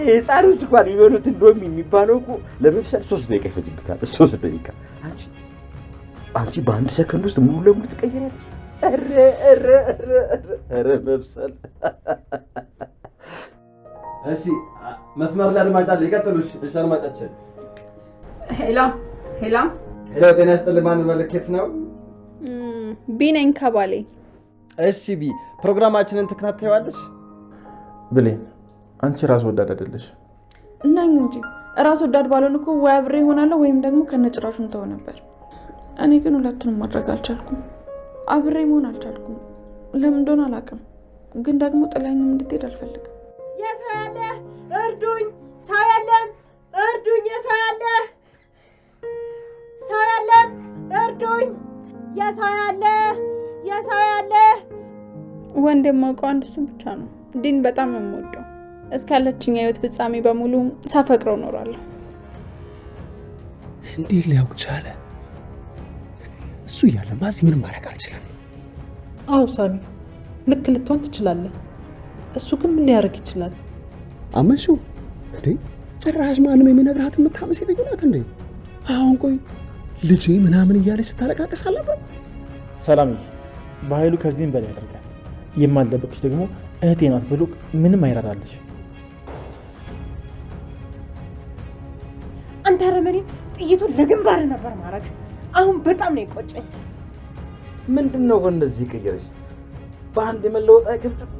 ህፃኖች እንኳን የሚበሉት እንደውም የሚባለው እኮ ለመብሰል 3 ደቂቃ ይፈጅበታል። 3 ደቂቃ አንቺ በአንድ ሰከንድ ውስጥ ሙሉ ለሙሉ ትቀየራለሽ። ኧረ መብሰል። እሺ መስመር ላይ አድማጭ አለ። ይቀጥሉሽ። እሺ አድማጫችን። ሄሎ ሄሎ ሄሎ፣ ጤና ይስጥልኝ። ማን መልኬት ነው? ቢ ነኝ ከባሌ። እሺ ቢ፣ ፕሮግራማችንን ትከታተያለሽ? ብሌን አንቺ ራስ ወዳድ አይደለሽ እናኝ እንጂ ራስ ወዳድ ባልሆን እኮ ወይ አብሬ እሆናለሁ ወይም ደግሞ ከነጭራሹን ተው ነበር። እኔ ግን ሁለቱንም ማድረግ አልቻልኩም። አብሬ መሆን አልቻልኩም። ለምን እንደሆነ አላውቅም፣ ግን ደግሞ ጥላኝም እንድትሄድ አልፈልግም። የሰው ያለ እርዱኝ፣ ሰው ያለም እርዱኝ፣ የሰው ያለ ሰው ያለም እርዱኝ፣ የሰው ያለ ወንድ የማውቀው አንድ እሱ ብቻ ነው። ዲን በጣም የምወደው እስካለችኝ የህይወት ፍጻሜ በሙሉ ሳፈቅረው እኖራለሁ። እንዴት ሊያውቅ ቻለ? እሱ እያለ ማዚ ምንም ማድረግ አልችልም። አዎ ሳሚ ልክ ልትሆን ትችላለህ። እሱ ግን ምን ሊያደርግ ይችላል? አመንሽው እንዴ? ጭራሽ ማንም የሚነግራት የምታመስ ሴትዮ ናት እንዴ? አሁን ቆይ ልጄ ምናምን እያለች ስታለቃቅስ አለበት። ሰላምዬ፣ በኃይሉ ከዚህም በላይ ያደርጋል። የማልደብቅሽ ደግሞ እህቴ ናት ብሎ ምንም አይራራልሽ። አንተ ረመኔ፣ ጥይቱን ለግንባር ነበር ማድረግ። አሁን በጣም ነው የቆጨኝ። ምንድነው እንደዚህ ቀየረሽ? በአንድ የመለወጥ አይከብድም?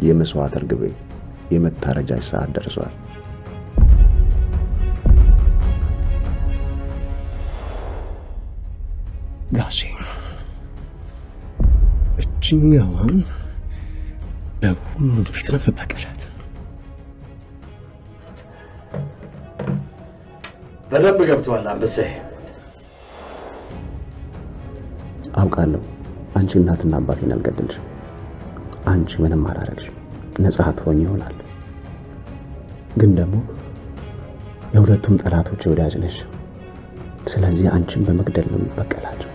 የመስዋዕት እርግቤ የመታረጃ ሰዓት ደርሷል። ጋሼ እችኛዋን በሁሉም ፊት ነው መበቀላት። በደንብ ገብቷል አንበሳዬ። አውቃለሁ አንቺ እናትና አባቴን አልገደልሽም። አንቺ ምንም አላረግሽም። ነፃ ትሆኚ ይሆናል፣ ግን ደግሞ የሁለቱም ጠላቶች ወዳጅ ነሽ። ስለዚህ አንቺን በመግደል ነው የሚበቀላቸው።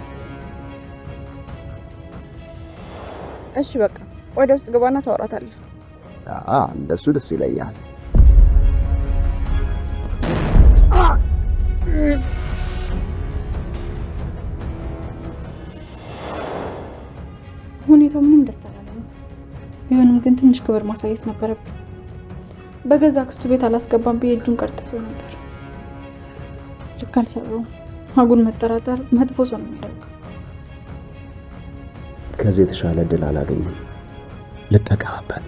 እሺ በቃ ወደ ውስጥ ግባና ታወራታለህ። እንደሱ ደስ ይለኛል። ሁኔታው ምንም ደስ አላለኝም። ቢሆንም ግን ትንሽ ክብር ማሳየት ነበረብኝ። በገዛ አክስቱ ቤት አላስገባም ብዬ እጁን ቀርጥፌው ነበር። ልክ አልሰራውም። አጉል መጠራጠር መጥፎ ሰው ነው የሚያደርገው። ከዚህ የተሻለ ድል አላገኘም። ልጠቀምበት።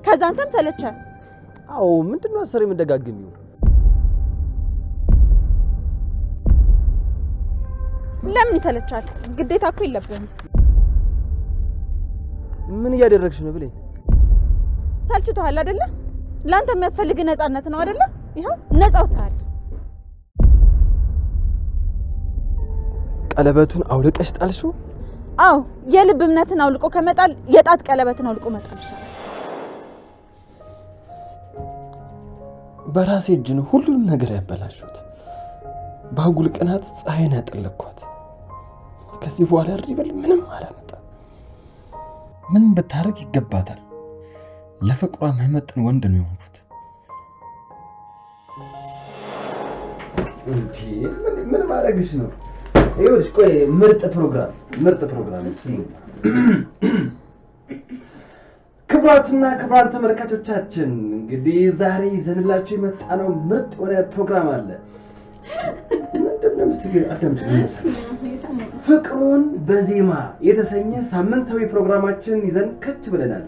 ከዛ አንተም ሰለቸ። አዎ ምንድነው አሰሪ የምንደጋግሚው? ለምን ይሰለቻል? ግዴታ እኮ የለብህም። ምን እያደረግሽ ነው ብለኝ? ሰልችቶሃል አይደለ? ላንተ የሚያስፈልግ ነፃነት ነው አይደለ? ይሄው ነፃ ወጣል። ቀለበቱን አውልቀሽ ጣልሽው? አዎ የልብ እምነትን አውልቆ ከመጣል የጣት ቀለበትን አውልቆ መጣል ይሻላል። በራሴ እጅ ነው ሁሉንም ነገር ያበላሹት። ባጉል ቅናት ፀሐይን ያጠለኳት። ከዚህ በኋላ ሪበል ምንም አላመጣም። ምን ብታረግ ይገባታል? ለፍቅሯ መመጥን ወንድ ነው የሆንኩት። እንዴ ምን ማድረግሽ ነው? ይኸውልሽ ቆይ ምርጥ ፕሮግራም ክቡራትና ክቡራን ተመልካቾቻችን እንግዲህ ዛሬ ይዘንላችሁ የመጣነው ምርጥ የሆነ ፕሮግራም አለ። ምንድነው ፍቅሩን በዜማ የተሰኘ ሳምንታዊ ፕሮግራማችን ይዘን ከች ብለናል።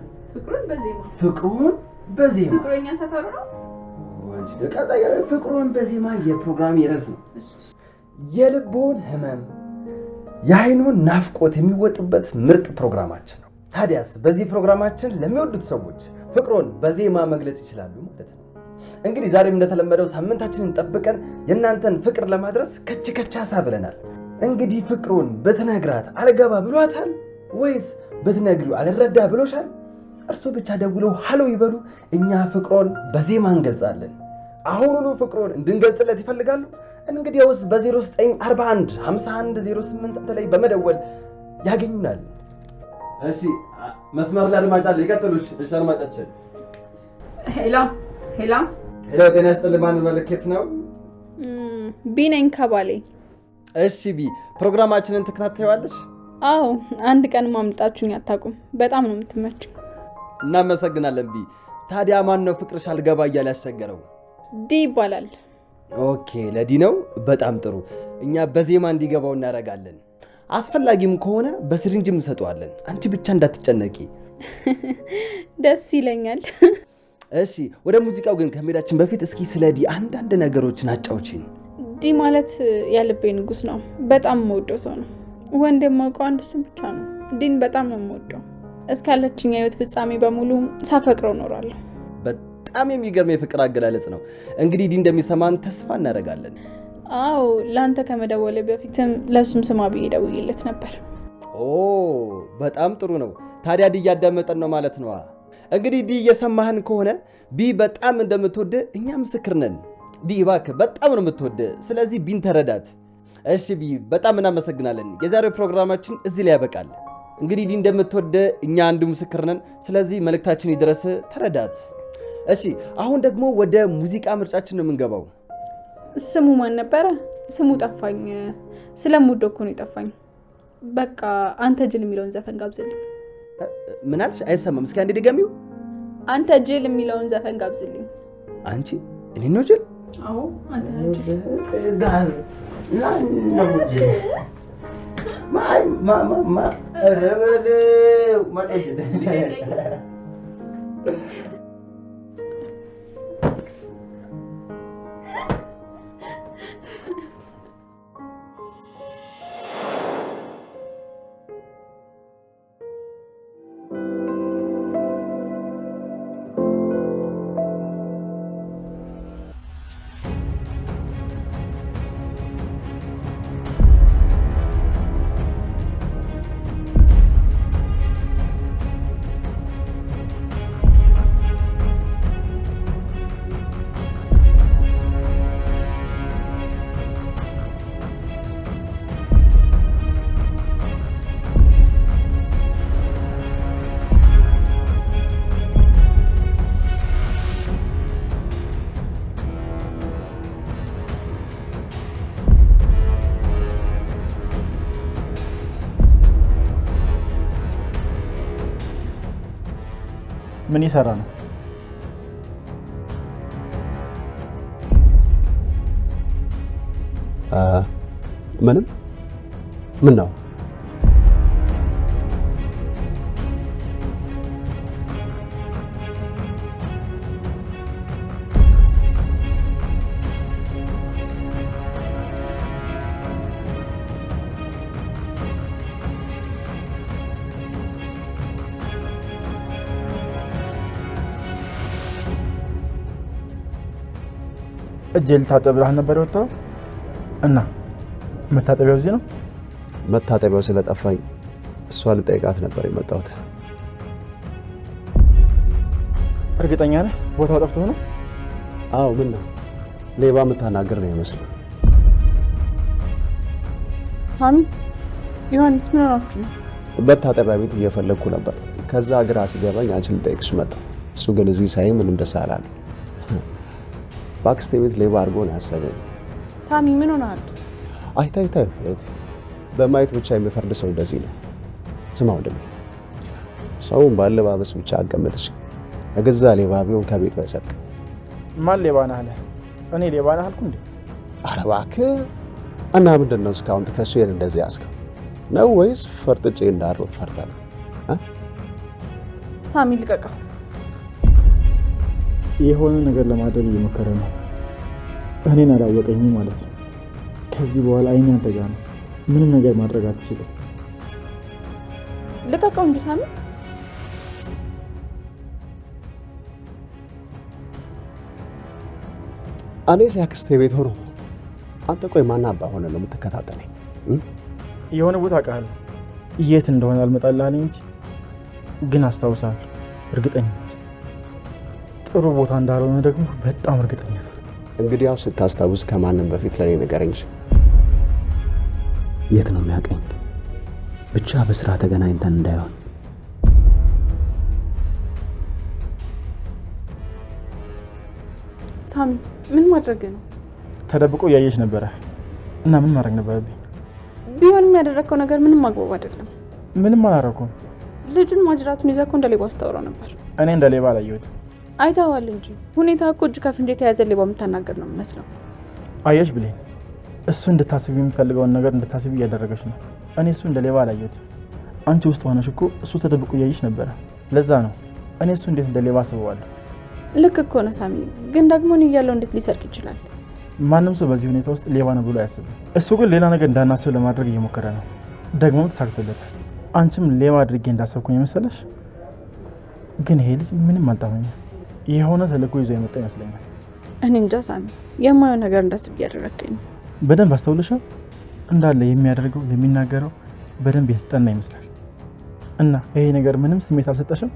ፍቅሩን በዜማ ፍቅረኛ ሰፈሩ ነው። ፍቅሩን በዜማ የፕሮግራም ርዕስ ነው። የልቦን ህመም የአይኑን ናፍቆት የሚወጡበት ምርጥ ፕሮግራማችን ነው። ታዲያስ በዚህ ፕሮግራማችን ለሚወዱት ሰዎች ፍቅሩን በዜማ መግለጽ ይችላሉ ማለት ነው። እንግዲህ ዛሬም እንደተለመደው ሳምንታችንን ጠብቀን የእናንተን ፍቅር ለማድረስ ከቻሳ ብለናል። እንግዲህ ፍቅሩን ብትነግራት አልገባ ብሏታል ወይስ ብትነግሪው አልረዳ ብሎሻል? እርሶ ብቻ ደውለው ሃሎ ይበሉ፣ እኛ ፍቅሩን በዜማ እንገልጻለን። አሁኑኑ ፍቅሩን እንድንገልጽለት ይፈልጋሉ? እንግዲያውስ በ0941 5108 ላይ በመደወል ያገኙናል። እሺ መስመር ላይ አድማጭ አለ፣ ይቀጥሉሽ። እሺ አድማጫችን። ሄሎ፣ ጤና ይስጥልኝ። ማን መልእክት ነው? ቢ ነኝ ከባሌ። እሺ ቢ፣ ፕሮግራማችንን ትከታተያለሽ? አዎ፣ አንድ ቀን ማምጣችሁኝ አታውቁም። በጣም ነው የምትመችው። እናመሰግናለን ቢ። ታዲያ ማን ነው ፍቅርሽ አልገባ እያለ ያስቸገረው? ዲ ይባላል። ኦኬ፣ ለዲ ነው። በጣም ጥሩ። እኛ በዜማ እንዲገባው እናደርጋለን። አስፈላጊም ከሆነ በስሪንጅም እንሰጠዋለን። አንቺ ብቻ እንዳትጨነቂ። ደስ ይለኛል። እሺ ወደ ሙዚቃው ግን ከመሄዳችን በፊት እስኪ ስለ ዲ አንዳንድ ነገሮችን አጫውቺን። ዲ ማለት ያልቤ ንጉስ ነው። በጣም የምወደው ሰው ነው። ወንድ የማውቀው አንድ እሱ ብቻ ነው። ዲን በጣም ነው የምወደው። እስካለችኝ የህይወት ፍጻሜ በሙሉ ሳፈቅረው እኖራለሁ። በጣም የሚገርም የፍቅር አገላለጽ ነው። እንግዲህ ዲ እንደሚሰማን ተስፋ እናደርጋለን። አዎ፣ ለአንተ ከመደወሌ በፊትም ለሱም ስማ ብዬ ደውዬለት ነበር። ኦ በጣም ጥሩ ነው። ታዲያ ዲ እያዳመጠን ነው ማለት ነው። እንግዲህ ዲ እየሰማህን ከሆነ ቢ በጣም እንደምትወድ እኛ ምስክር ነን። ዲ እባክህ በጣም ነው የምትወድ። ስለዚህ ቢን ተረዳት። እሺ ቢ በጣም እናመሰግናለን። የዛሬው ፕሮግራማችን እዚህ ላይ ያበቃል። እንግዲህ ዲ እንደምትወድ እኛ አንዱ ምስክር ነን። ስለዚህ መልእክታችን ይድረስ፣ ተረዳት። እሺ አሁን ደግሞ ወደ ሙዚቃ ምርጫችን ነው የምንገባው። ስሙ ማን ነበረ? ስሙ ጠፋኝ። ስለምወደው እኮ ነው የጠፋኝ። በቃ አንተ ጅል የሚለውን ዘፈን ጋብዝልኝ። ምን አልሽ? አይሰማም። እስኪ አንዴ ድገሚው። አንተ ጅል የሚለውን ዘፈን ጋብዝልኝ። አንቺ እኔ ነው ጅል? አዎ አንተ ነህ ጅል። ምን ይሰራ ነው? ምንም። ምን ነው? እጄ ልታጠብ ብለህ ነበር የወጣው እና መታጠቢያው እዚህ ነው? መታጠቢያው ስለጠፋኝ እሷ ልጠይቃት ነበር የመጣሁት። እርግጠኛ ነህ ቦታው ጠፍቶ ነው? አዎ። ምን ነው? ሌባ የምታናግር ነው ይመስል። ሳሚ፣ ዮሐንስ ምን ሆናችሁ ነው? መታጠቢያ ቤት እየፈለግኩ ነበር። ከዛ ግራ ሲገባኝ አንቺን ልጠይቅሽ መጣ። እሱ ግን እዚህ ሳይ ምንም ደስ አላለ። ባክስቴ ቤት ሌባ አድርጎ ነው ያሰበኝ። ሳሚ ምን ሆነሃል? አይታይ በማየት ብቻ የሚፈርድ ሰው እንደዚህ ነው። ስማ ወንድሜ፣ ሰውን ባለባበስ ብቻ አገመትሽ። እገዛ ሌባ ቢሆን ከቤት ባይሰርቅ። ማን ሌባ ነህ አለ? እኔ ሌባ ነህ አልኩ እንዴ? ኧረ እባክህ። እና ምንድን ነው እስካሁን ትከሻዬን እንደዚህ ያዝከው ነው ወይስ ፈርጥጬ እንዳሮጥ ፈርተህ ነው? ሳሚ ልቀቀው። የሆነ ነገር ለማድረግ እየሞከረ ነው። እኔን አላወቀኝም ማለት ነው። ከዚህ በኋላ አይኔ አንተ ጋር ነው። ምንም ነገር ማድረግ አትችልም። ልቀቀው እንጂ ሳሚ። እኔ ሲያክስቴ ቤት ሆኖ አንተ ቆይ ማን አባ ሆነ ነው የምትከታተለኝ? የሆነ ቦታ አውቃለሁ። የት እንደሆነ አልመጣልህ እንጂ ግን አስታውሳለሁ። እርግጠኝነት ጥሩ ቦታ እንዳልሆነ ደግሞ በጣም እርግጠኛ ነኝ። እንግዲህ ያው ስታስታውስ ከማንም በፊት ለኔ ንገረኝ። የት ነው የሚያቀኝ? ብቻ በስራ ተገናኝተን እንዳይሆን። ሳሚ ምን ማድረግ ነው? ተደብቆ እያየች ነበረ እና ምን ማድረግ ነበረብኝ? ቢሆንም ያደረግከው ነገር ምንም አግባብ አይደለም። ምንም አላደረኩም። ልጁን ማጅራቱን ይዘህ እኮ እንደ ሌባ አስታውረው ነበር። እኔ እንደ ሌባ አላየሁትም። አይተዋል እንጂ ሁኔታ እኮ እጅ ከፍንጅ የተያዘ ሌባ የምታናገር ነው የሚመስለው። አየሽ ብሌን፣ እሱ እንድታስብ የሚፈልገውን ነገር እንድታስብ እያደረገች ነው። እኔ እሱ እንደ ሌባ አላየሁትም። አንቺ ውስጥ ሆነሽ እኮ እሱ ተደብቆ እያየች ነበረ። ለዛ ነው እኔ እሱ እንዴት እንደ ሌባ አስበዋለሁ። ልክ እኮ ነው ሳሚ፣ ግን ደግሞ እኔ እያለሁ እንዴት ሊሰርቅ ይችላል? ማንም ሰው በዚህ ሁኔታ ውስጥ ሌባ ነው ብሎ አያስብም። እሱ ግን ሌላ ነገር እንዳናስብ ለማድረግ እየሞከረ ነው። ደግሞ ተሳክቶለታል። አንቺም ሌባ አድርጌ እንዳሰብኩኝ የመሰለሽ? ግን ይሄ ልጅ ምንም አልጣመኝም። የሆነ ተልእኮ ይዞ የመጣ ይመስለኛል። እኔ እንጃ ሳሚ፣ የማየው ነገር እንዳስብ እያደረግከኝ ነው። በደንብ አስተውልሻል? እንዳለ የሚያደርገው የሚናገረው በደንብ የተጠና ይመስላል። እና ይሄ ነገር ምንም ስሜት አልሰጠሽም?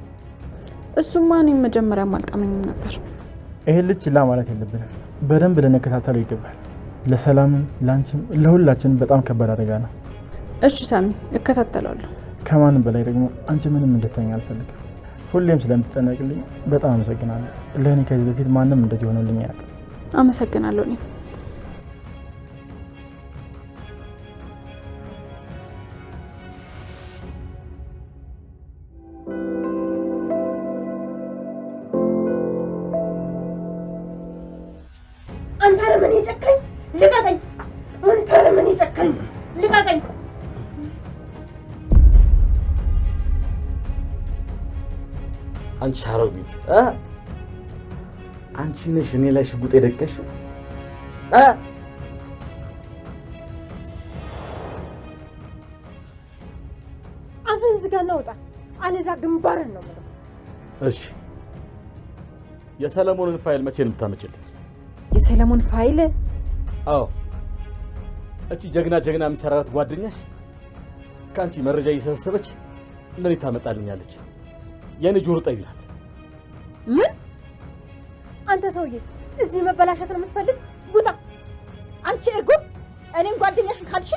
እሱማ እኔም መጀመሪያም አልጣመኝም ነበር። ይሄ ልጅ ችላ ማለት የለብንም። በደንብ ልንከታተለው ይገባል። ለሰላምም ለአንቺም ለሁላችንም በጣም ከባድ አደጋ ነው። እሺ ሳሚ፣ እከታተላለሁ። ከማንም በላይ ደግሞ አንቺ ምንም እንድትሆኝ አልፈልግም። ሁሌም ስለምትጨነቅልኝ በጣም አመሰግናለሁ። ለእኔ ከዚህ በፊት ማንም እንደዚህ ሆኖልኝ አያውቅም። አመሰግናለሁ። እኔ አንተ ረመኔ ጨካኝ፣ ልቀቀኝ! አንተ ረመኔ ጨካኝ፣ ልቀቀኝ! አንቺ አሮጊት፣ አንቺ ነሽ እኔ ላይ ሽጉጥ የደቀሽው? አፍህን ዝጋና ውጣ፣ አለዛ ግንባርን ነው የምለው። እሺ፣ የሰለሞንን ፋይል መቼ ነው የምታመጭልኝ? የሰለሞን ፋይል? አዎ፣ እቺ ጀግና የሚሰራራት ጓደኛሽ ከአንቺ መረጃ እየሰበሰበች ለኔ ታመጣልኛለች። የኔ ጆሮ ጠቢ ናት። ምን? አንተ ሰውዬ እዚህ መበላሸት ነው የምትፈልግ? ውጣ! አንቺ እርጉም! እኔን ጓደኛሽን ካልሽ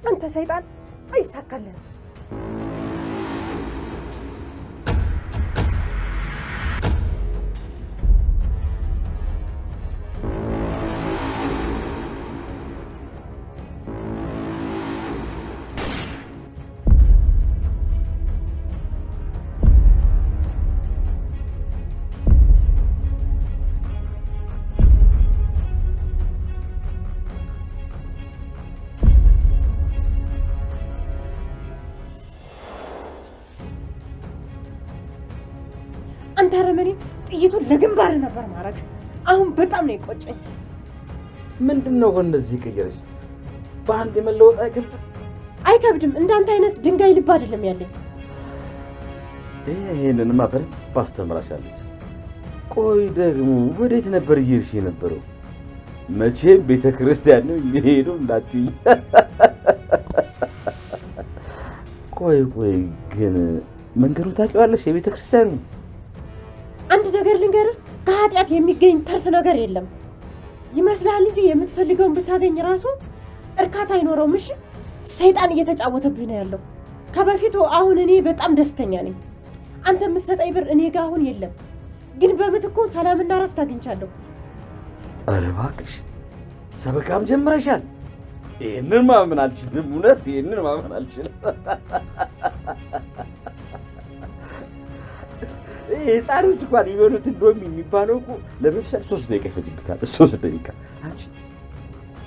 አንተ ሰይጣን አይሳካልህም። አንተ ረመኔ፣ ጥይቱን ለግንባር ነበር ማረግ። አሁን በጣም ነው የቆጨኝ። ምንድነው እንደዚህ ቀየረሽ? በአንድ የመለወጥ አይከብድም? አይከብድም። እንዳንተ አይነት ድንጋይ ልብ አይደለም ያለኝ። ይሄንንማ በደንብ አስተምራሻለች። ቆይ ደግሞ ወዴት ነበር እየሄድሽ የነበረው? መቼም ቤተ ክርስቲያን ነው የሚሄደው እንዳትዪ። ቆይ ግን መንገዱን ታውቂዋለሽ? የቤተ ክርስቲያኑ አንድ ነገር ልንገርህ፣ ከኃጢአት የሚገኝ ተርፍ ነገር የለም። ይመስላል እንጂ የምትፈልገውን ብታገኝ ራሱ እርካታ አይኖረውም። እሺ፣ ሰይጣን እየተጫወተብኝ ነው ያለው ከበፊቱ። አሁን እኔ በጣም ደስተኛ ነኝ። አንተ የምትሰጠኝ ብር እኔ ጋር አሁን የለም፣ ግን በምትኩ ሰላምና ረፍት አግኝቻለሁ። ኧረ እባክሽ ሰበካም ጀምረሻል። ይሄንን ማመን አልችልም። እውነት ይሄንን ማመን አልችልም። ህፃኖች እንኳን የሚበሉት እንደውም የሚባለው እኮ ለመብሰል 3 ደቂቃ ይፈጅብታል። 3 ደቂቃ።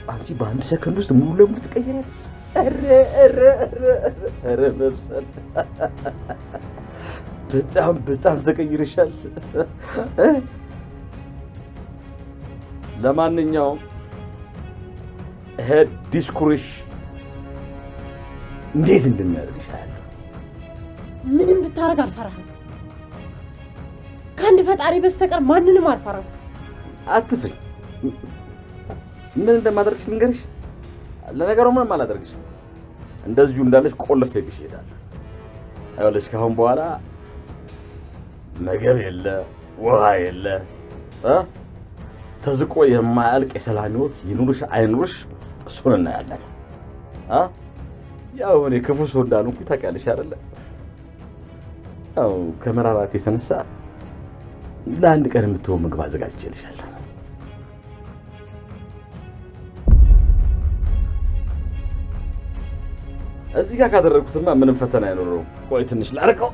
አንቺ በአንድ ሰከንድ ውስጥ ሙሉ ለሙሉ ትቀይራለሽ። ኧረ መብሰል በጣም ተቀይረሻል። ለማንኛውም ይሄ ዲስኩርሽ እንዴት እንደሚያደርግሽ አያለሁ። ምንም ብታረግ አልፈራህም። ከአንድ ፈጣሪ በስተቀር ማንንም አልፈራም። አትፍሪ። ምን እንደማደርግሽ ልንገርሽ። ለነገሩ ምንም አላደርግሽም። እንደዚሁ እንዳለሽ ቆልፌብሽ እሄዳለሁ። አይወለሽ ካሁን በኋላ ምግብ የለ ውሃ የለ ተዝቆ የማያልቅ የሰላም ሕይወት ይኑርሽ አይኑርሽ እሱን እናያለን። ያው እኔ ክፉ ሰው እንዳልሆንኩ ታውቂያለሽ አይደለ? ያው ከመራራት የተነሳ ለአንድ ቀን የምትሆን ምግብ አዘጋጅቼልሻለሁ። እዚህ ጋር ካደረግኩትማ ምንም ፈተና አይኖረውም። ቆይ ትንሽ ላርቀው።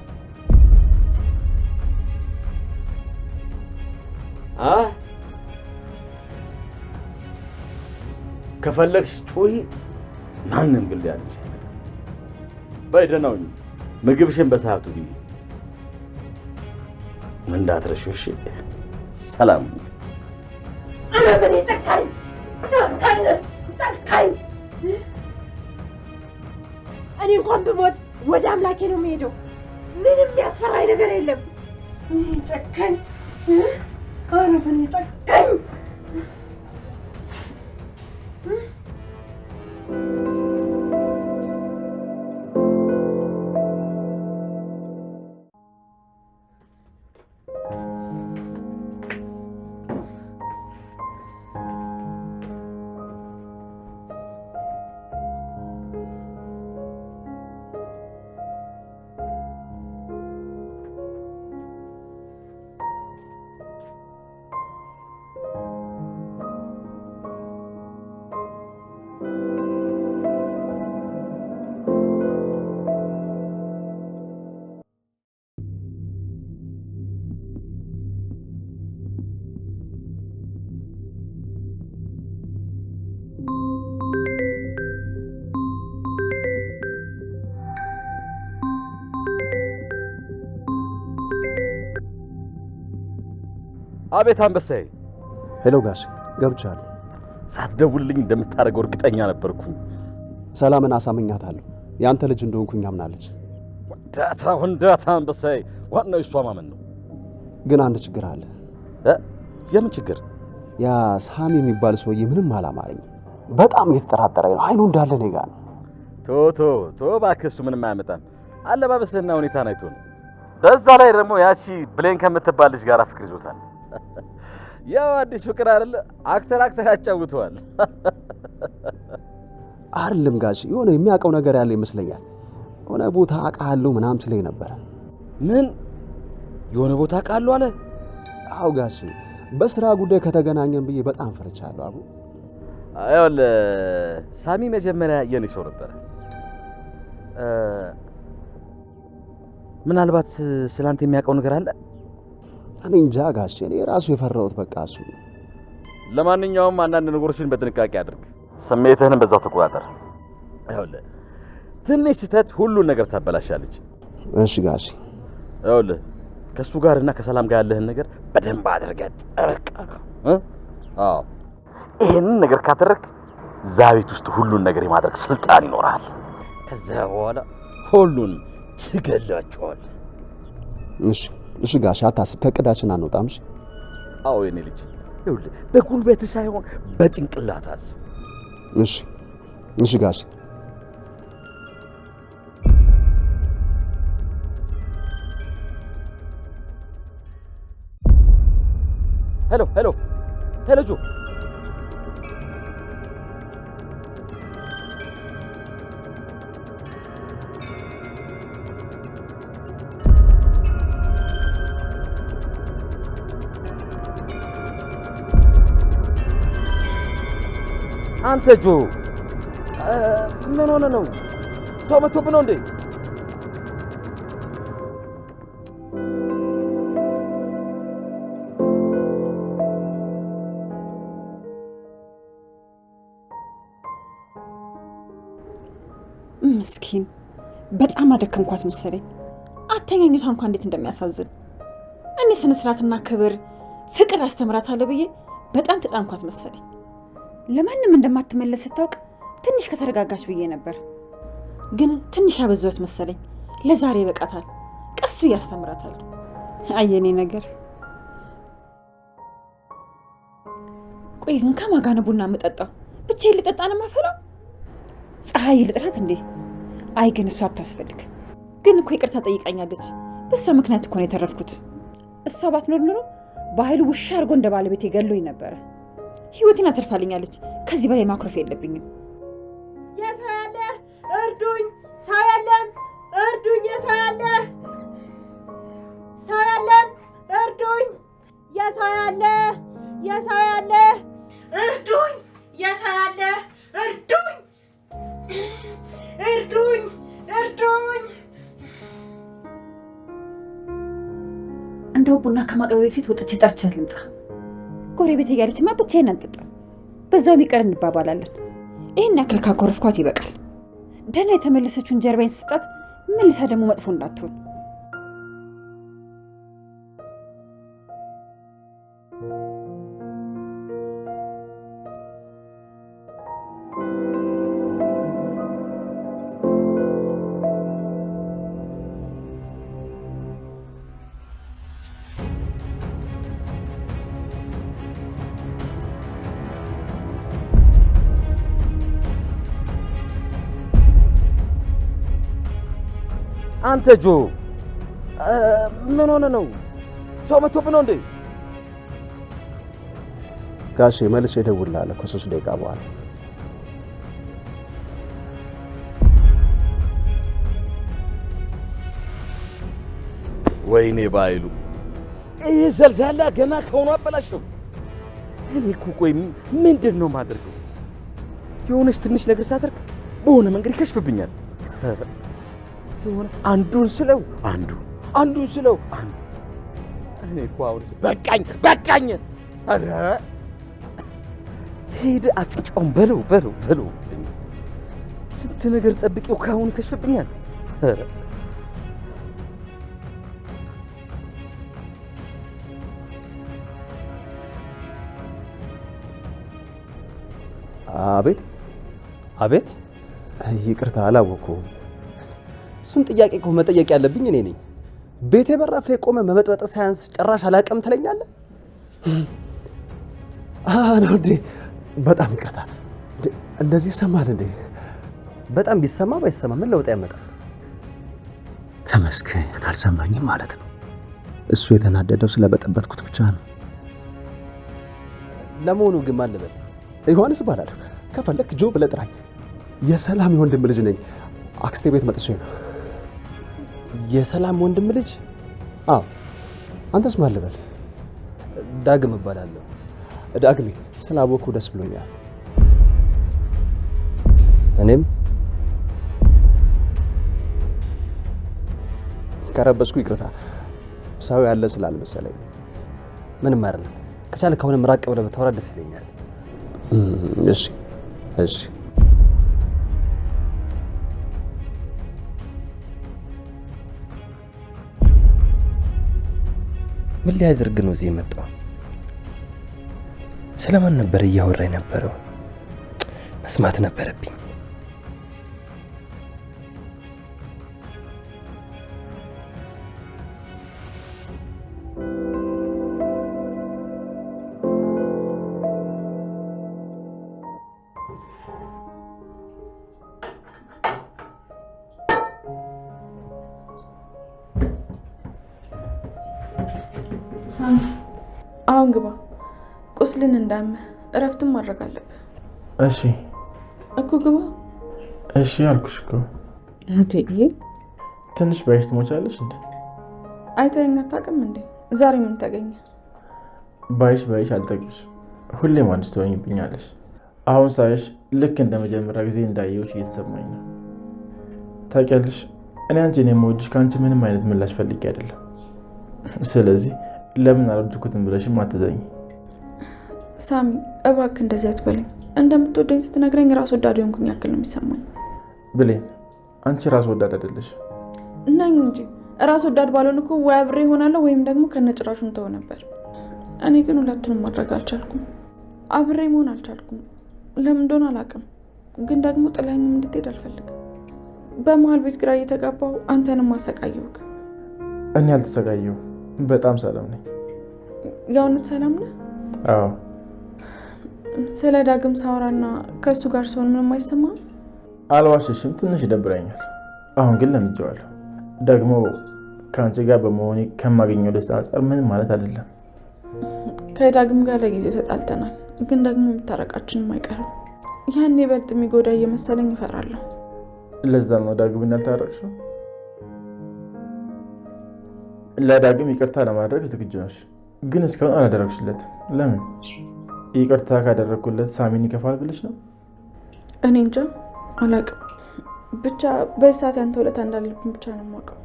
ከፈለግሽ ጩሂ፣ ማንም ግል ያለሽ በይ። ደህና ሁኚ። ምግብሽን በሰዓቱ ብይ። እንዳትረሺው እሺ? ሰላም። አለበኔ ጨካኝ ጨካኝ። እኔ እንኳን ብሞት ወደ አምላኬ ነው የምሄደው። ምንም ያስፈራኝ ነገር የለም። ጨካኝ አለበኔ ጨካኝ። አቤት አንበሳዬ። ሄሎ ጋሽ፣ ገብቻለሁ። ሳትደውልልኝ እንደምታደርገው እርግጠኛ ነበርኩኝ። ሰላምን አሳመኛታለሁ። ያንተ ልጅ እንደሆንኩኝ አምናለች። ወንዳታ አንበሳዬ፣ ዋናው እሷ ማመን ነው። ግን አንድ ችግር አለ። የምን ችግር? ያ ሳሚ የሚባል ሰውዬ ምንም አላማረኝ። በጣም እየተጠራጠረኝ ነው። አይኑ እንዳለ እኔ ጋር ነው። ቶ እባክህ፣ እሱ ምንም አያመጣም። አለባበስህና ሁኔታን አይቶ ነው። በዛ ላይ ደግሞ ያቺ ብሌን ከምትባል ልጅ ጋር ፍቅር ይዞታል። ያው አዲስ ፍቅር አይደለ? አክተር ያጫውተዋል። አይደለም ጋሽ፣ የሆነ የሚያውቀው ነገር ያለ ይመስለኛል። የሆነ ቦታ አውቃለሁ ምናምን ሲለኝ ነበር። ምን የሆነ ቦታ አውቃለሁ አለ? አዎ ጋሽ፣ በስራ ጉዳይ ከተገናኘን ብዬ በጣም ፈርቻለሁ። አቡ አይወለ ሳሚ መጀመሪያ የኔ ሰው ነበር። ምናልባት ስላንተ የሚያውቀው ነገር አለ? እኔ እንጃ ጋሽ፣ እኔ ራሱ የፈራሁት በቃ እሱ። ለማንኛውም አንዳንድ ነገሮችን በጥንቃቄ አድርግ፣ ስሜትህንም በዛው ተቆጣጠር። አይወለ ትንሽ ስህተት ሁሉን ነገር ታበላሻለች። እሺ ጋሽ። አይወለ ከሱ ጋርና ከሰላም ጋር ያለህን ነገር በደንብ አድርገህ ጠረቅ። አዎ ይሄንን ነገር ካደረክ ዛቤት ውስጥ ሁሉን ነገር የማድረግ ስልጣን ይኖራል። ከዛ በኋላ ሁሉን ትገላቸዋል። እሺ ጋሽ፣ አታስብ፣ ከቅዳችን አንወጣም። እሺ? አዎ የኔ ልጅ፣ ይኸውልህ በጉልበት ሳይሆን በጭንቅላት አስብ። እሺ ጋሽ። ሄሎ ጆ፣ አንተ ጆ ምን ሆነ ነው? ሰው መጥቶብህ ነው እንዴ? ምስኪን በጣም አደከምኳት መሰለኝ። አተኛኘቷ እንኳን እንዴት እንደሚያሳዝን። እኔ ስነ ስርዓትና ክብር ፍቅር አስተምራታለሁ ብዬ በጣም ተጫንኳት መሰለኝ። ለማንም እንደማትመለስ ስታውቅ ትንሽ ከተረጋጋች ብዬ ነበር፣ ግን ትንሽ ያበዛሁት መሰለኝ። ለዛሬ ይበቃታል፣ ቀስ ብዬ አስተምራታለሁ። አየኔ ነገር። ቆይ ግን ከማን ጋር ነው ቡና የምጠጣው? ብቻዬን ልጠጣ ነው የማፈላው? ፀሐይ ልጥራት እንዴ? አይ ግን እሷ አታስፈልግ። ግን እኮ ይቅርታ ጠይቃኛለች። በእሷ ምክንያት እኮ ነው የተረፍኩት። እሷ ባትኖር ኖሮ በኃይሉ ውሻ አድርጎ እንደ ባለቤት የገሎኝ ነበረ። ህይወቴን አተርፋልኛለች። ከዚህ በላይ ማኩረፍ የለብኝም። የሰው ያለ እርዱኝ፣ ሰው ያለም እርዱኝ፣ የሰው ያለ ሰው ያለም እርዱኝ፣ የሰው ያለ የሰው ያለ እርዱኝ፣ የሰው ያለ እርዱኝ፣ እርዱኝ፣ እርዱኝ። እንደው ቡና ከማቅረብ በፊት ወጥቼ ጠርቻት ልምጣ። ጎረቤት እያለችማ ብቻዬን አልጠጣም። በዛው ቢቀር እንባባላለን። ይህን ያክል ካኮረፍኳት ይበቃል። ደህና የተመለሰችውን ጀርባዬን ስጣት፣ መልሳ ደግሞ መጥፎ እንዳትሆን። አንተ ጆ ምን ሆነ ነው? ሰው መጥቶብህ ነው እንዴ? ጋሼ መልሼ እደውልልሃለሁ ከ3 ደቂቃ በኋላ። ወይኔ ባይሉ ይህ ዘልዛላ ገና ከሆኑ አበላሸው። እኔ እኮ ቆይ ምንድን ነው የማደርገው? የሆነች ትንሽ ነገር ሳደርግ በሆነ መንገድ ይከሽፍብኛል። አንዱን ስለው አንዱን ስለው አንዱ። እኔ እኮ አሁንስ በቃኝ። ኧረ ሄደ አፍንጫውን በለው። ስንት ነገር ጠብቄው ካሁን ይከሽፍብኛል። አቤት። ይቅርታ አላወኩም። እሱን ጥያቄ እኮ መጠየቅ ያለብኝ እኔ ነኝ። ቤቴ በራፍ ላይ ቆመ መበጥበጥ ሳያንስ ጭራሽ አላውቅም ትለኛለህ? ነው እንዴ? በጣም ይቅርታ። እንደዚህ ይሰማል እንዴ? በጣም ቢሰማ ባይሰማ ምን ለውጥ ያመጣል? ተመስገን አልሰማኝም ማለት ነው። እሱ የተናደደው ስለበጠበጥኩት ብቻ ነው። ለመሆኑ ግን ማን ልበል? ዮሐንስ እባላለሁ። ከፈለክ ጆ ብለህ ጥራኝ። የሰላም የወንድም ልጅ ነኝ። አክስቴ ቤት መጥቼ ነው። የሰላም ወንድም ልጅ? አዎ። አንተስ ማን ልበል? ዳግም እባላለሁ። ዳግሜ ስላወኩ ደስ ብሎኛል። እኔም ከረበስኩ ይቅርታ። ሰው ያለ ስላልመሰለኝ። ምንም አይደለም። ከቻልክ አሁንም ራቅ ብለህ ብታወራ ደስ ይለኛል። እሺ። ምን ሊያደርግ ነው እዚህ የመጣው? ስለማን ነበር እያወራ የነበረው? መስማት ነበረብኝ። አሁን ግባ። ቁስልን እንዳመህ እረፍትም ማድረግ አለብህ። እሺ እኮ ግባ። እሺ አልኩሽ እኮ። ትንሽ ባይሽ ትሞቻለሽ እንዴ? አይተኸኝ አታውቅም እንዴ? ዛሬ ምን ተገኘ? ባይሽ አልጠግብሽ። ሁሌም አዲስ ትሆኝብኛለሽ። አሁን ሳይሽ ልክ እንደ መጀመሪያ ጊዜ እንዳየሁሽ እየተሰማኝ ነው። ታውቂያለሽ፣ እኔ አንቺን የምወድሽ ከአንቺ ምንም አይነት ምላሽ ፈልጌ አይደለም። ስለዚህ ለምን አልወደድኩትም ብለሽም አትዘኝ። ሳሚ እባክህ እንደዚህ አትበለኝ። እንደምትወደኝ ስትነግረኝ ራስ ወዳድ ሆንኩኝ ያክል ነው የሚሰማኝ። ብሌን፣ አንቺ ራስ ወዳድ አይደለሽ። ነኝ እንጂ ራስ ወዳድ ባልሆን እኮ ወይ አብሬ እሆናለሁ ወይም ደግሞ ከነጭራሹን ተው ነበር። እኔ ግን ሁለቱንም ማድረግ አልቻልኩም። አብሬ መሆን አልቻልኩም። ለምን እንደሆነ አላውቅም፣ ግን ደግሞ ጥላኝም እንድትሄድ አልፈልግም። በመሀል ቤት ግራ እየተጋባሁ አንተንም አሰቃየሁክ። እኔ አልተሰቃየሁም፣ በጣም ሰላም ነኝ። የእውነት ሰላም ነህ? አዎ። ስለ ዳግም ሳወራና ከእሱ ጋር ስሆን ምንም አይሰማም? አልዋሽሽም፣ ትንሽ ይደብረኛል። አሁን ግን ለምጄዋለሁ። ደግሞ ከአንቺ ጋር በመሆኔ ከማገኘው ደስታ አንጻር ምንም ማለት አይደለም። ከዳግም ጋር ለጊዜው ተጣልተናል፣ ግን ደግሞ መታረቃችንም አይቀርም። ያን ይበልጥ የሚጎዳ እየመሰለኝ እፈራለሁ። ለዛ ነው ዳግም ያልታረቅሽው? ለዳግም ይቅርታ ለማድረግ ዝግጁ ነሽ፣ ግን እስካሁን አላደረግሽለትም። ለምን? ይቅርታ ካደረግኩለት ሳሚን ይከፋል ብለሽ ነው? እኔ እንጃ አላውቅም። ብቻ በሰዓት ያንተ ውለታ እንዳለብኝ ብቻ ነው የማውቀው።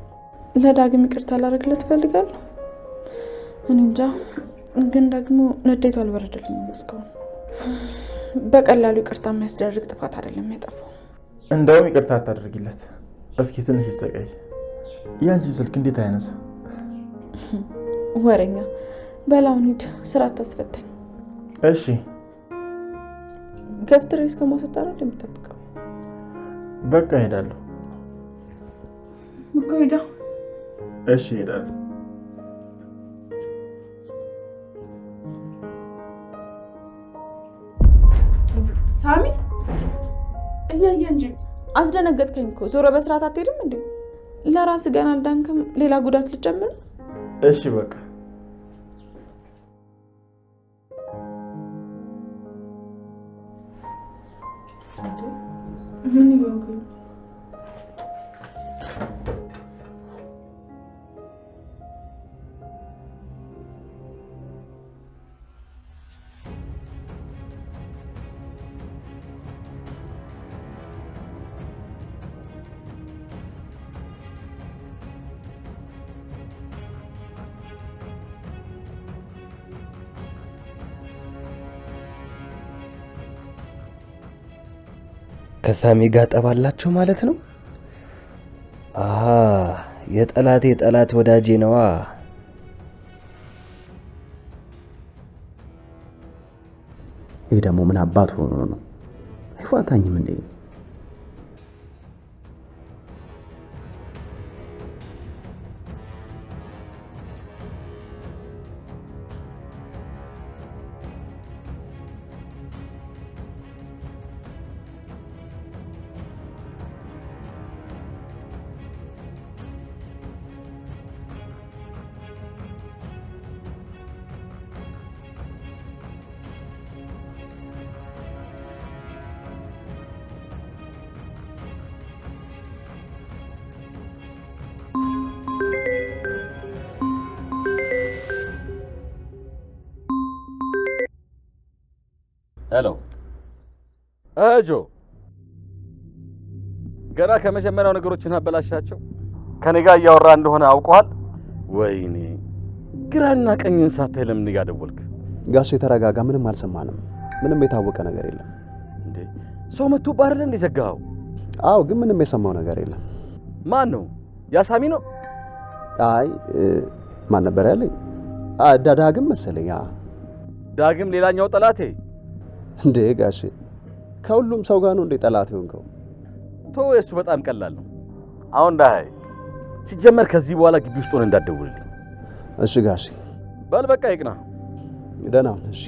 ለዳግም ይቅርታ ላደርግለት እፈልጋለሁ። እኔ እንጃ፣ ግን ደግሞ ንዴቱ አልበረደልኝም እስካሁን። በቀላሉ ይቅርታ የሚያስደርግ ጥፋት አይደለም ያጠፋው። እንደውም ይቅርታ አታደርጊለት። እስኪ ትንሽ ይሰቃይ። ያንቺን ስልክ እንዴት አይነሳ? ወረኛ በላውን ሂድ፣ ስራ አታስፈታኝ። እሺ። ገፍትሬ እስከመውሰድ ታዲያ እንደምጠብቀው በቃ ሄዳለሁ። እኮ ሄዳ። እሺ ሄዳለሁ። ሳሚ እያየ እንጂ አስደነገጥከኝ እኮ። ዞሮ በስርዓት አትሄድም እንዴ? ለራስ ገና አልዳንክም፣ ሌላ ጉዳት ልጨምር? እሺ በቃ ምን ይሆንኩኝ? ከሳሚ ጋር ጠባላችሁ ማለት ነው? አሃ የጠላቴ ጠላት ወዳጄ ነዋ። ይህ ደግሞ ምን አባት ሆኖ ነው? አይፋታኝም እንዴ? ሄሎ ጆ፣ ገና ከመጀመሪያው ነገሮችን አበላሻቸው። ከኔ ጋር እያወራ እንደሆነ አውቀዋል። ወይኔ ግራና ቀኝን ሳታይ ለምን ጋር ደወልክ? ጋሽ ተረጋጋ፣ ምንም አልሰማንም። ምንም የታወቀ ነገር የለም። እንዴ ሰው መጥቶ ባረለ እንደ ዘጋው? አዎ፣ ግን ምንም የሰማው ነገር የለም። ማን ነው? ያሳሚ ነው? አይ ማን ነበር ያለኝ? ዳግም መሰለኝ። ዳግም ሌላኛው ጠላቴ። እንዴ ጋሽ ከሁሉም ሰው ጋር ነው እንዴ ጠላት ሆንከው? እሱ በጣም ቀላል ነው። አሁን ዳይ ሲጀመር ከዚህ በኋላ ግቢ ውስጥ ሆነ እንዳትደውልልኝ። እሺ ጋሽ በል በቃ ይቅና። ደህና ሁን። እሺ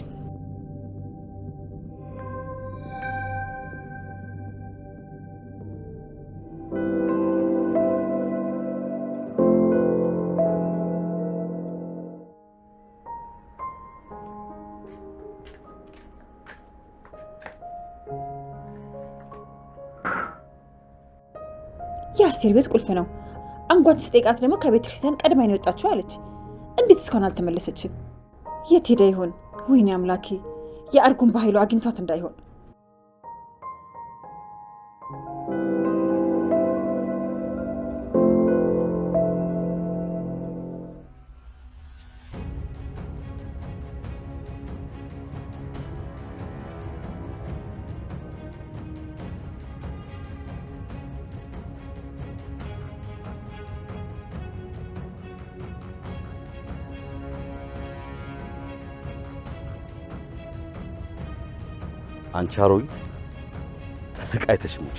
የአስቴር ቤት ቁልፍ ነው። አንኳት ስጠይቃት ደግሞ ከቤተ ክርስቲያን ቀድማ ነው የወጣችው አለች። እንዴት እስካሁን አልተመለሰችም? የት ሄዳ ይሆን? ወይኔ አምላኬ፣ የአርጉን በኃይሉ አግኝቷት እንዳይሆን። አንቺ አሮጊት ተሰቃይተሽ ሙቺ።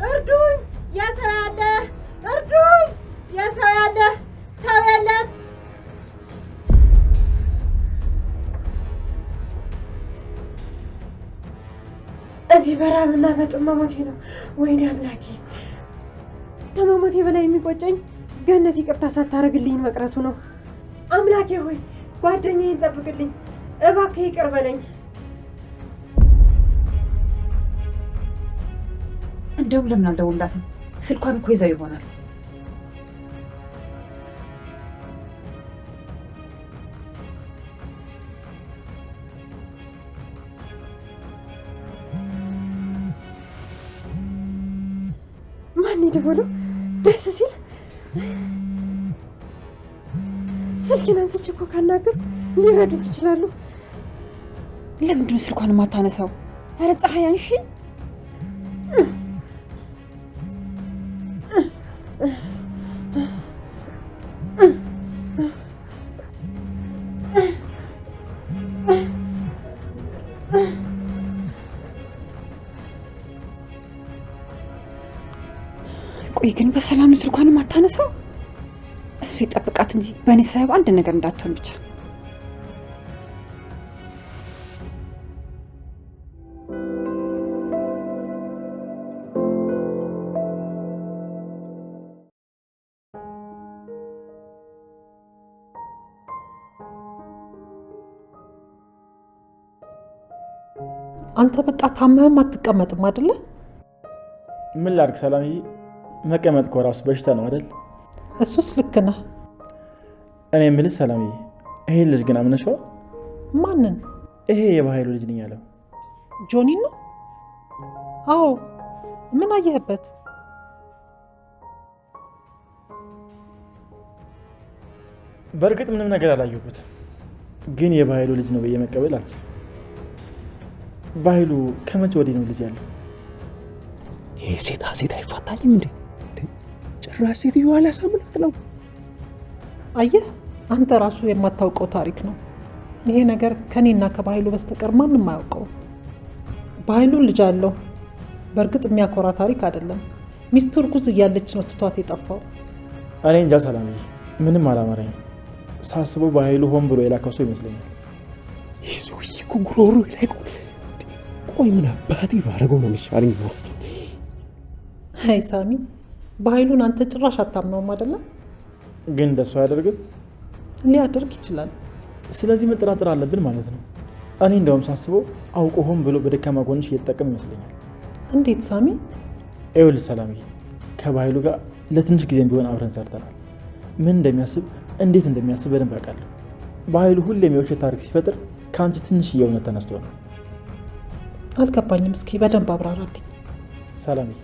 እርዱኝ! የሰው ያለ እርዱኝ! የሰው ያለ ሰው የለም! እዚህ በራብና በጥም መሞቴ ነው። ወይኔ አምላኬ! ከመሞቴ በላይ የሚቆጨኝ ገነት ይቅርታ ሳታረግልኝ መቅረቱ ነው። አምላኬ ሆይ ጓደኛዬን ጠብቅልኝ እባክህ፣ ይቅር በለኝ። እንደውም ለምን አልደውልላትም? ስልኳን እኮ ይዘው ይሆናል። ማን ይደውለው? ደስ ሲል ስልኬን አንስቼ እኮ ካናገር ሊረዱ ይችላሉ። ለምንድን ነው ስልኳን የማታነሳው? ኧረ ፀሐይ አንሺ። ቆይ ግን በሰላም ስልኳን የማታነሳው? እሱ ይጠብቃት እንጂ በእኔ ሰበብ አንድ ነገር እንዳትሆን ብቻ። አንተ በቃ ታመህም አትቀመጥም አይደለ? ምን ላድርግ ሰላምዬ፣ መቀመጥ እኮ ራሱ በሽታ ነው አይደል? እሱስ ልክ ነህ። እኔ የምልሽ ሰላምዬ፣ ይሄን ልጅ ግን አምነሽዋል? ማንን? ይሄ የባህሉ ልጅ ነኝ ያለው ጆኒ ነው? አዎ። ምን አየህበት? በእርግጥ ምንም ነገር አላየሁበትም፣ ግን የባህሉ ልጅ ነው ብዬ መቀበል አልችልም። ባህሉ ከመቼ ወዲህ ነው ልጅ ያለው? ይሄ ሴት አይፋታልም እንዴ? ጭራሽ ሴትዮዋ ሊያሳምናት ነው። አየህ፣ አንተ ራሱ የማታውቀው ታሪክ ነው ይሄ ነገር። ከኔና ከባህሉ በስተቀር ማንም አያውቀው። ባህሉ ልጅ አለው። በእርግጥ የሚያኮራ ታሪክ አይደለም። ሚስቱ እርጉዝ እያለች ነው ትቷት የጠፋው። እኔ እንጃ ሰላምዬ፣ ምንም አላማረኝም። ሳስበው ባህሉ ሆን ብሎ የላከው ሰው ይመስለኛል። ይህ ሰውዬ እኮ ጉሮሮ ላይ ቆይ ምን አባቴ ባረገው ነው የሚሻለኝ ነው? አይ ሳሚ፣ ባህሉን አንተ ጭራሽ አታምነውም አይደለም? ግን እንደሱ አያደርግም። ሊያደርግ ይችላል። ስለዚህ መጠራጠር አለብን ማለት ነው። እኔ እንደውም ሳስበው አውቆ ሆን ብሎ በደካማ ጎንሽ እየተጠቀም ይመስለኛል። እንዴት ሳሚ? ይኸውልሽ ሰላምዬ፣ ከባህሉ ጋር ለትንሽ ጊዜም ቢሆን አብረን ሰርተናል። ምን እንደሚያስብ እንዴት እንደሚያስብ በደንብ አውቃለሁ። ባህሉ ሁሌም የውሸት ታሪክ ሲፈጥር ከአንቺ ትንሽዬ እውነት ተነስቶ ነው። አልገባኝም። እስኪ በደንብ አብራራልኝ። ሰላምዬ፣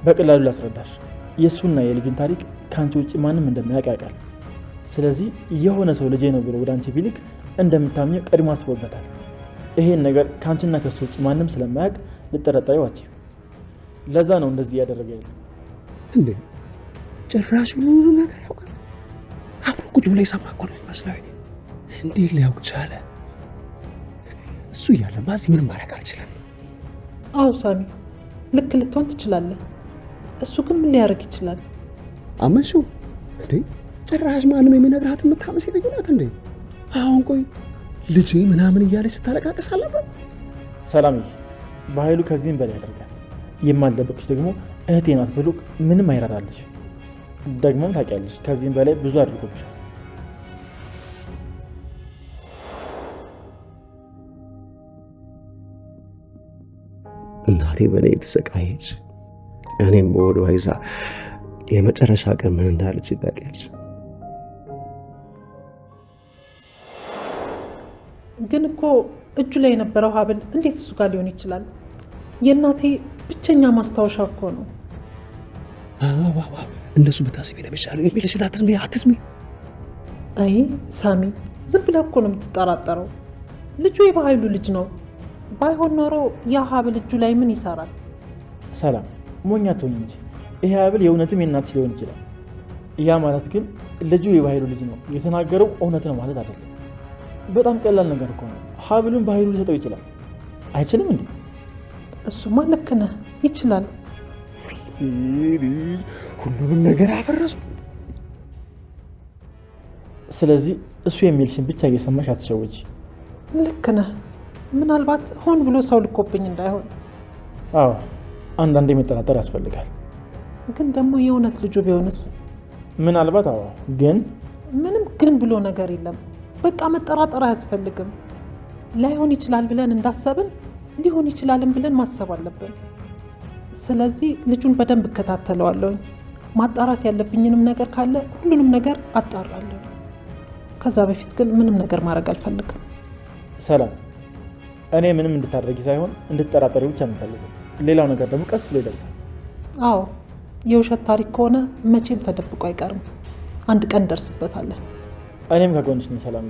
በቀላሉ ላስረዳሽ። የእሱና የልጁን ታሪክ ከአንቺ ውጭ ማንም እንደማያውቅ ያውቃል። ስለዚህ የሆነ ሰው ልጄ ነው ብሎ ወደ አንቺ ቢልክ እንደምታምኘው ቀድሞ አስቦበታል። ይሄን ነገር ከአንቺና ከሱ ውጭ ማንም ስለማያውቅ ልጠረጠሪው አትችይም። ለዛ ነው እንደዚህ እያደረገ ያለ። እንዴ ጭራሽ ሁሉ ነገር ያውቃል። አብሮ ቁጭ ብሎ የሰማ እኮ ነው የሚመስለው። እንዴት ሊያውቅ ቻለ? እሱ እያለማ እዚህ ምንም ማድረግ አልችልም። አዎ ሳሚ፣ ልክ ልትሆን ትችላለህ። እሱ ግን ምን ሊያደርግ ይችላል? አመሹ እንዴ ጭራሽ ማንም የሚነግራት የምታመስ ልጅ ናት እንዴ? አሁን ቆይ ልጄ ምናምን እያለች ስታለቃቅስ አለበት። ሰላምዬ፣ ባህሉ ከዚህም በላይ ያደርጋል። የማልደብቅሽ ደግሞ እህቴ ናት ብሎ ምንም አይራራልሽ። ደግሞም ታውቂያለሽ ከዚህም በላይ ብዙ አድርጎብሻል። እናቴ በእኔ የተሰቃየች እኔም በወደ ይዛ የመጨረሻ ቀን ምን እንዳለች ይታወቂያለሽ። ግን እኮ እጁ ላይ የነበረው ሀብል እንዴት እሱ ጋር ሊሆን ይችላል? የእናቴ ብቸኛ ማስታወሻ እኮ ነው። እንደሱ ብታስቢ ነው የሚሻለው። የሚልሽን አትስሚ። አይ ሳሚ፣ ዝም ብለህ እኮ ነው የምትጠራጠረው። ልጁ የባህሉ ልጅ ነው። ባይሆን ኖሮ ያ ሀብል እጁ ላይ ምን ይሰራል? ሰላም፣ ሞኝ አትሆኝ እንጂ ይሄ ሀብል የእውነትም የእናትሽ ሊሆን ይችላል። ያ ማለት ግን ልጁ የባህሉ ልጅ ነው የተናገረው እውነት ነው ማለት አይደለም። በጣም ቀላል ነገር እኮ ነው። ሀብሉን በኃይሉ ሊሰጠው ይችላል። አይችልም እንዴ? እሱማ ልክ ነህ፣ ይችላል። ሁሉንም ነገር አፈረሱ። ስለዚህ እሱ የሚልሽን ብቻ እየሰማሽ አትሸወጂ። ልክ ነህ። ምናልባት ሆን ብሎ ሰው ልኮብኝ እንዳይሆን። አዎ አንዳንዴ መጠራጠር ያስፈልጋል። ግን ደግሞ የእውነት ልጁ ቢሆንስ? ምናልባት አዎ። ግን ምንም ግን ብሎ ነገር የለም። በቃ መጠራጠር አያስፈልግም። ላይሆን ይችላል ብለን እንዳሰብን ሊሆን ይችላልን ብለን ማሰብ አለብን። ስለዚህ ልጁን በደንብ እከታተለዋለሁኝ። ማጣራት ያለብኝንም ነገር ካለ ሁሉንም ነገር አጣራለሁ። ከዛ በፊት ግን ምንም ነገር ማድረግ አልፈልግም። ሰላም፣ እኔ ምንም እንድታደርጊ ሳይሆን እንድትጠራጠሪ ብቻ የምፈልገው። ሌላው ነገር ደግሞ ቀስ ብሎ ይደርሳል። አዎ የውሸት ታሪክ ከሆነ መቼም ተደብቆ አይቀርም። አንድ ቀን እንደርስበታለን። እኔም ከጎንሽ ነኝ ሰላም።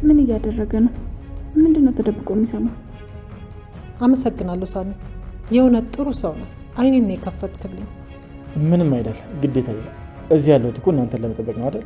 ምን እያደረገ ነው? ምንድነው ተደብቆ የሚሰማ? አመሰግናለሁ ሳሚ፣ የእውነት ጥሩ ሰው ነው። አይኔን የከፈትክልኝ። ምንም አይደል፣ ግዴታ ይላል። እዚህ ያለሁት እኮ እናንተን ለመጠበቅ ነው አይደል?